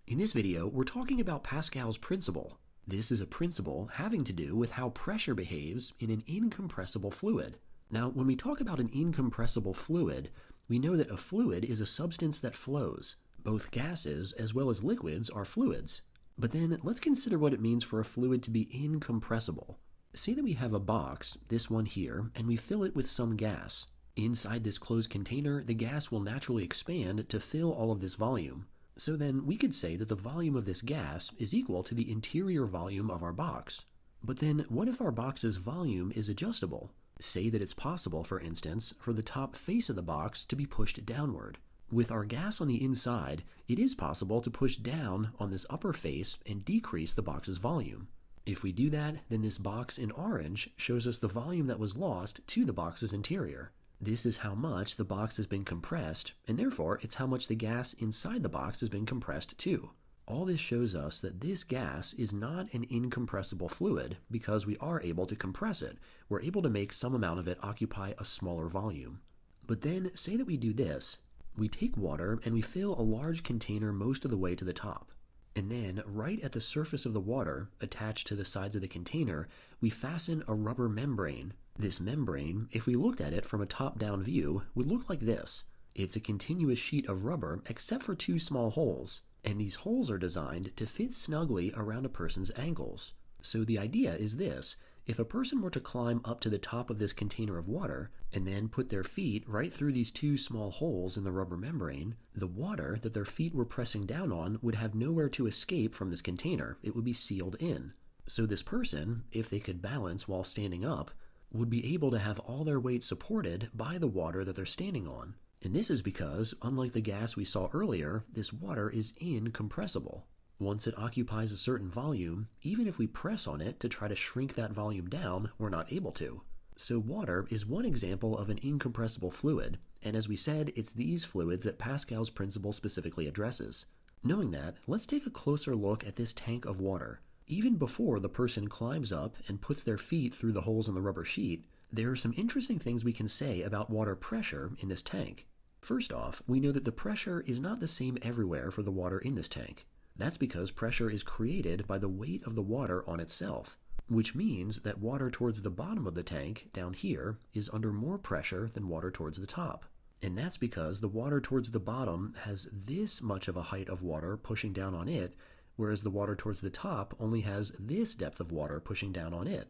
In this video, we're talking about Pascal's principle. This is a principle having to do with how pressure behaves in an incompressible fluid. Now, when we talk about an incompressible fluid, we know that a fluid is a substance that flows. Both gases as well as liquids are fluids. But then let's consider what it means for a fluid to be incompressible. Say that we have a box, this one here, and we fill it with some gas. Inside this closed container, the gas will naturally expand to fill all of this volume. So then we could say that the volume of this gas is equal to the interior volume of our box. But then what if our box's volume is adjustable? Say that it's possible, for instance, for the top face of the box to be pushed downward. With our gas on the inside, it is possible to push down on this upper face and decrease the box's volume. If we do that, then this box in orange shows us the volume that was lost to the box's interior. This is how much the box has been compressed, and therefore it's how much the gas inside the box has been compressed too. All this shows us that this gas is not an incompressible fluid because we are able to compress it. We're able to make some amount of it occupy a smaller volume. But then, say that we do this. We take water and we fill a large container most of the way to the top. And then, right at the surface of the water, attached to the sides of the container, we fasten a rubber membrane. This membrane, if we looked at it from a top-down view, would look like this. It's a continuous sheet of rubber except for two small holes, and these holes are designed to fit snugly around a person's ankles. So the idea is this: if a person were to climb up to the top of this container of water and then put their feet right through these two small holes in the rubber membrane, the water that their feet were pressing down on would have nowhere to escape from this container. It would be sealed in. So this person, if they could balance while standing up, would be able to have all their weight supported by the water that they're standing on. And this is because, unlike the gas we saw earlier, this water is incompressible. Once it occupies a certain volume, even if we press on it to try to shrink that volume down, we're not able to. So water is one example of an incompressible fluid, and as we said, it's these fluids that Pascal's principle specifically addresses. Knowing that, let's take a closer look at this tank of water. Even before the person climbs up and puts their feet through the holes in the rubber sheet, there are some interesting things we can say about water pressure in this tank. First off, we know that the pressure is not the same everywhere for the water in this tank. That's because pressure is created by the weight of the water on itself, which means that water towards the bottom of the tank, down here, is under more pressure than water towards the top. And that's because the water towards the bottom has this much of a height of water pushing down on it, whereas the water towards the top only has this depth of water pushing down on it.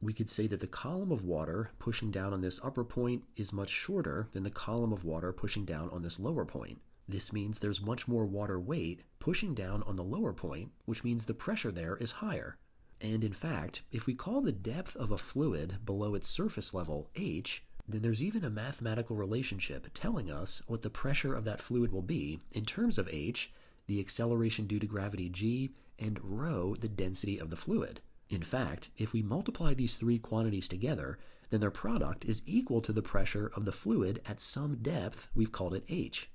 We could say that the column of water pushing down on this upper point is much shorter than the column of water pushing down on this lower point. This means there's much more water weight pushing down on the lower point, which means the pressure there is higher. And in fact, if we call the depth of a fluid below its surface level h, then there's even a mathematical relationship telling us what the pressure of that fluid will be in terms of h, the acceleration due to gravity g, and rho, the density of the fluid. In fact, if we multiply these three quantities together, then their product is equal to the pressure of the fluid at some depth, we've called it h.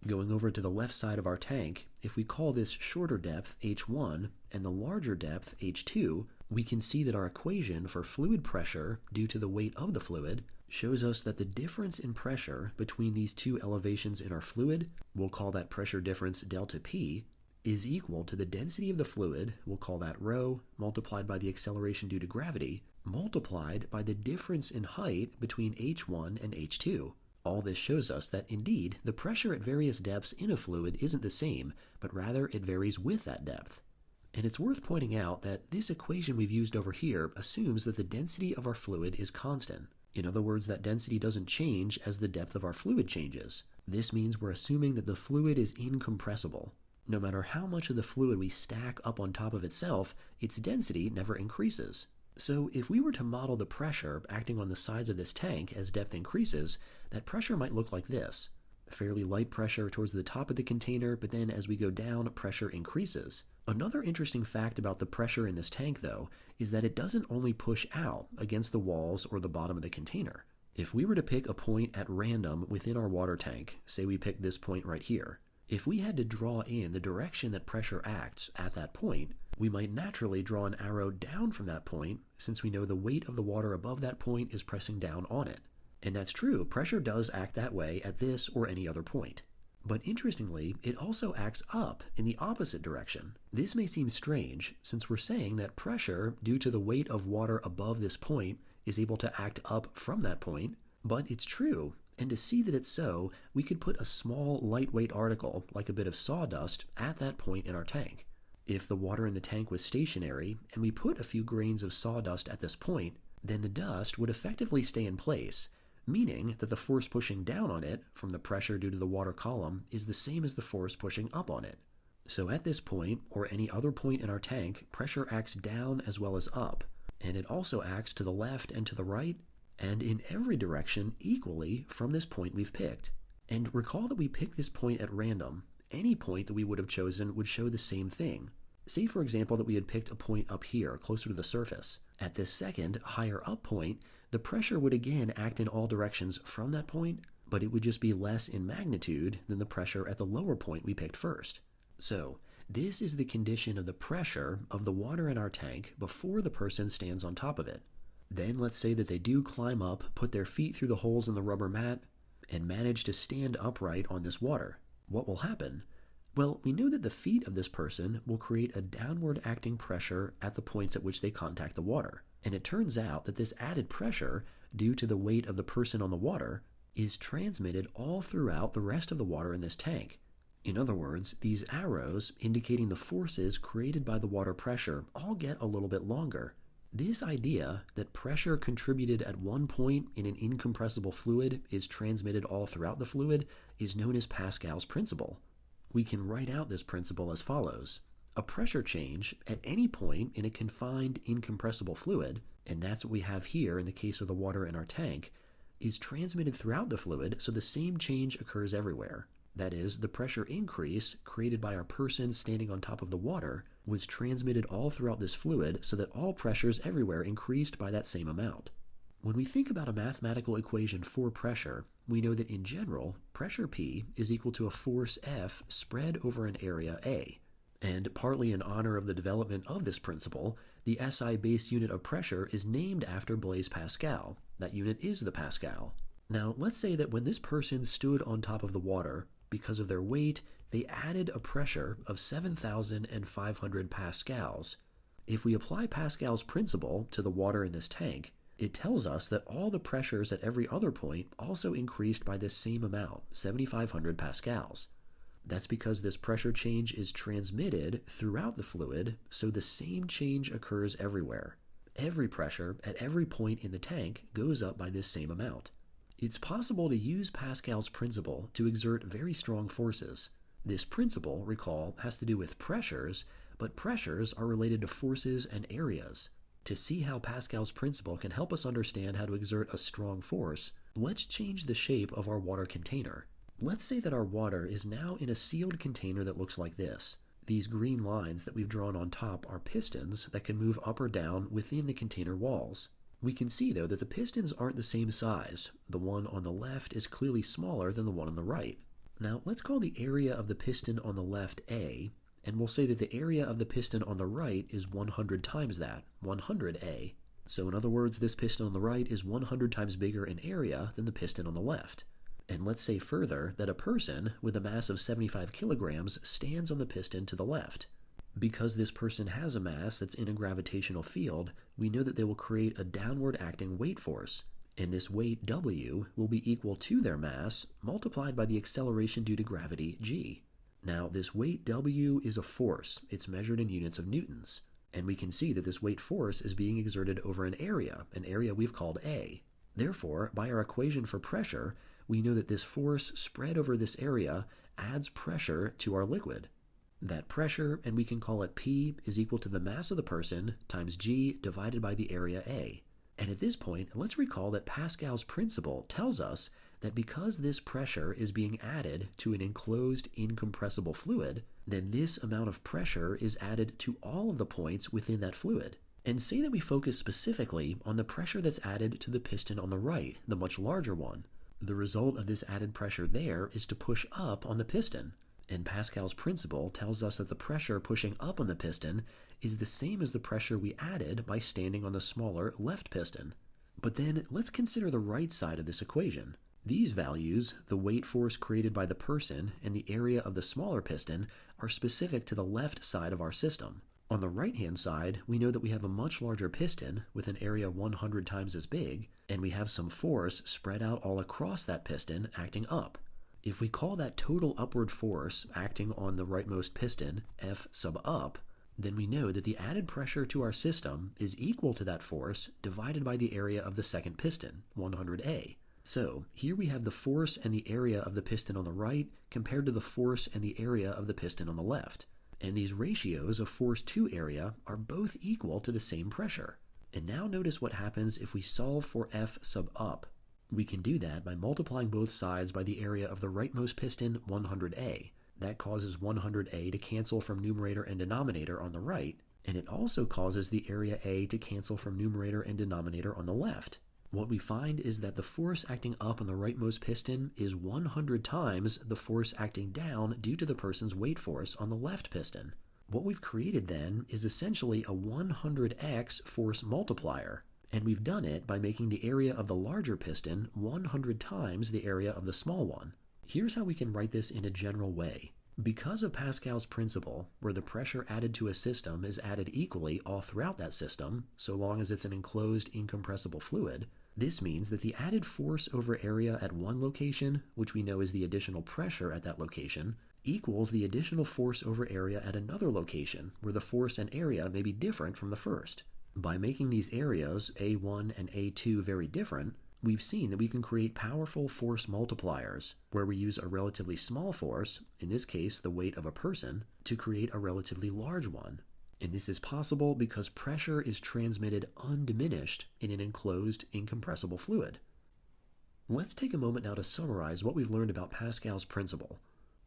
Going over to the left side of our tank, if we call this shorter depth h1 and the larger depth h2, we can see that our equation for fluid pressure due to the weight of the fluid shows us that the difference in pressure between these two elevations in our fluid, we'll call that pressure difference delta P, is equal to the density of the fluid, we'll call that rho, multiplied by the acceleration due to gravity, multiplied by the difference in height between h1 and h2. All this shows us that, indeed, the pressure at various depths in a fluid isn't the same, but rather it varies with that depth. And it's worth pointing out that this equation we've used over here assumes that the density of our fluid is constant. In other words, that density doesn't change as the depth of our fluid changes. This means we're assuming that the fluid is incompressible. No matter how much of the fluid we stack up on top of itself, its density never increases. So if we were to model the pressure acting on the sides of this tank as depth increases, that pressure might look like this. Fairly light pressure towards the top of the container, but then as we go down, pressure increases. Another interesting fact about the pressure in this tank, though, is that it doesn't only push out against the walls or the bottom of the container. If we were to pick a point at random within our water tank, say we pick this point right here, if we had to draw in the direction that pressure acts at that point, we might naturally draw an arrow down from that point since we know the weight of the water above that point is pressing down on it. And that's true, pressure does act that way at this or any other point. But interestingly, it also acts up in the opposite direction. This may seem strange, since we're saying that pressure, due to the weight of water above this point, is able to act up from that point, but it's true. And to see that it's so, we could put a small, lightweight article, like a bit of sawdust, at that point in our tank. If the water in the tank was stationary, and we put a few grains of sawdust at this point, then the dust would effectively stay in place, meaning that the force pushing down on it from the pressure due to the water column is the same as the force pushing up on it. So at this point, or any other point in our tank, pressure acts down as well as up, and it also acts to the left and to the right, and in every direction equally from this point we've picked. And recall that we picked this point at random. Any point that we would have chosen would show the same thing. Say, for example, that we had picked a point up here, closer to the surface. At this second, higher up point, the pressure would again act in all directions from that point, but it would just be less in magnitude than the pressure at the lower point we picked first. So, this is the condition of the pressure of the water in our tank before the person stands on top of it. Then let's say that they do climb up, put their feet through the holes in the rubber mat, and manage to stand upright on this water. What will happen? Well, we know that the feet of this person will create a downward acting pressure at the points at which they contact the water. And it turns out that this added pressure, due to the weight of the person on the water, is transmitted all throughout the rest of the water in this tank. In other words, these arrows indicating the forces created by the water pressure all get a little bit longer. This idea that pressure contributed at one point in an incompressible fluid is transmitted all throughout the fluid is known as Pascal's principle. We can write out this principle as follows. A pressure change at any point in a confined incompressible fluid, and that's what we have here in the case of the water in our tank, is transmitted throughout the fluid so the same change occurs everywhere. That is, the pressure increase created by our person standing on top of the water was transmitted all throughout this fluid so that all pressures everywhere increased by that same amount. When we think about a mathematical equation for pressure, we know that in general, pressure P is equal to a force F spread over an area A. And partly in honor of the development of this principle, the SI base unit of pressure is named after Blaise Pascal. That unit is the Pascal. Now, let's say that when this person stood on top of the water, because of their weight, they added a pressure of 7,500 pascals. If we apply Pascal's principle to the water in this tank, it tells us that all the pressures at every other point also increased by this same amount, 7,500 pascals. That's because this pressure change is transmitted throughout the fluid, so the same change occurs everywhere. Every pressure at every point in the tank goes up by this same amount. It's possible to use Pascal's principle to exert very strong forces. This principle, recall, has to do with pressures, but pressures are related to forces and areas. To see how Pascal's principle can help us understand how to exert a strong force, let's change the shape of our water container. Let's say that our water is now in a sealed container that looks like this. These green lines that we've drawn on top are pistons that can move up or down within the container walls. We can see, though, that the pistons aren't the same size. The one on the left is clearly smaller than the one on the right. Now, let's call the area of the piston on the left A, and we'll say that the area of the piston on the right is 100 times that, 100A. So in other words, this piston on the right is 100 times bigger in area than the piston on the left. And let's say further that a person with a mass of 75 kilograms stands on the piston to the left. Because this person has a mass that's in a gravitational field, we know that they will create a downward acting weight force, and this weight W will be equal to their mass multiplied by the acceleration due to gravity G. Now, this weight W is a force. It's measured in units of newtons, and we can see that this weight force is being exerted over an area we've called A. Therefore, by our equation for pressure, we know that this force spread over this area adds pressure to our liquid. That pressure, and we can call it P, is equal to the mass of the person times G divided by the area A. And at this point, let's recall that Pascal's principle tells us that because this pressure is being added to an enclosed incompressible fluid, then this amount of pressure is added to all of the points within that fluid. And say that we focus specifically on the pressure that's added to the piston on the right, the much larger one. The result of this added pressure there is to push up on the piston. And Pascal's principle tells us that the pressure pushing up on the piston is the same as the pressure we added by standing on the smaller left piston. But then let's consider the right side of this equation. These values, the weight force created by the person and the area of the smaller piston, are specific to the left side of our system. On the right-hand side, we know that we have a much larger piston with an area 100 times as big, and we have some force spread out all across that piston acting up. If we call that total upward force acting on the rightmost piston F sub up, then we know that the added pressure to our system is equal to that force divided by the area of the second piston, 100A. So here we have the force and the area of the piston on the right compared to the force and the area of the piston on the left. And these ratios of force to area are both equal to the same pressure. And now notice what happens if we solve for F sub up. We can do that by multiplying both sides by the area of the rightmost piston, 100A. That causes 100A to cancel from numerator and denominator on the right, and it also causes the area A to cancel from numerator and denominator on the left. What we find is that the force acting up on the rightmost piston is 100 times the force acting down due to the person's weight force on the left piston. What we've created then is essentially a 100x force multiplier, and we've done it by making the area of the larger piston 100 times the area of the small one. Here's how we can write this in a general way. Because of Pascal's principle, where the pressure added to a system is added equally all throughout that system, so long as it's an enclosed, incompressible fluid, this means that the added force over area at one location, which we know is the additional pressure at that location, equals the additional force over area at another location, where the force and area may be different from the first. By making these areas, A1 and A2, very different, we've seen that we can create powerful force multipliers, where we use a relatively small force, in this case the weight of a person, to create a relatively large one. And this is possible because pressure is transmitted undiminished in an enclosed, incompressible fluid. Let's take a moment now to summarize what we've learned about Pascal's principle.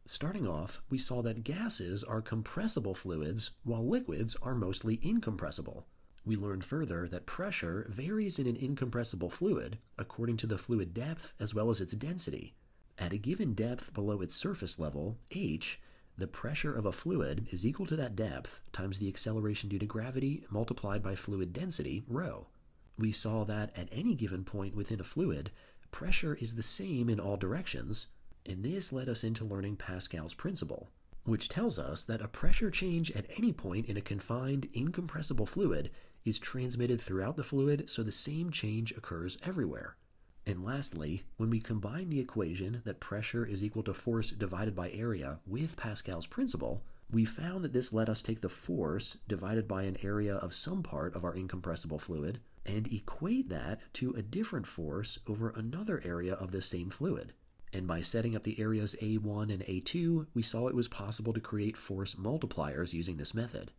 Starting off, we saw that gases are compressible fluids, while liquids are mostly incompressible. We learned further that pressure varies in an incompressible fluid according to the fluid depth as well as its density. At a given depth below its surface level, h, the pressure of a fluid is equal to that depth times the acceleration due to gravity multiplied by fluid density, rho. We saw that at any given point within a fluid, pressure is the same in all directions, and this led us into learning Pascal's principle, which tells us that a pressure change at any point in a confined, incompressible fluid is transmitted throughout the fluid, so the same change occurs everywhere. And lastly, when we combine the equation that pressure is equal to force divided by area with Pascal's principle, we found that this let us take the force divided by an area of some part of our incompressible fluid and equate that to a different force over another area of the same fluid. And by setting up the areas A1 and A2, we saw it was possible to create force multipliers using this method.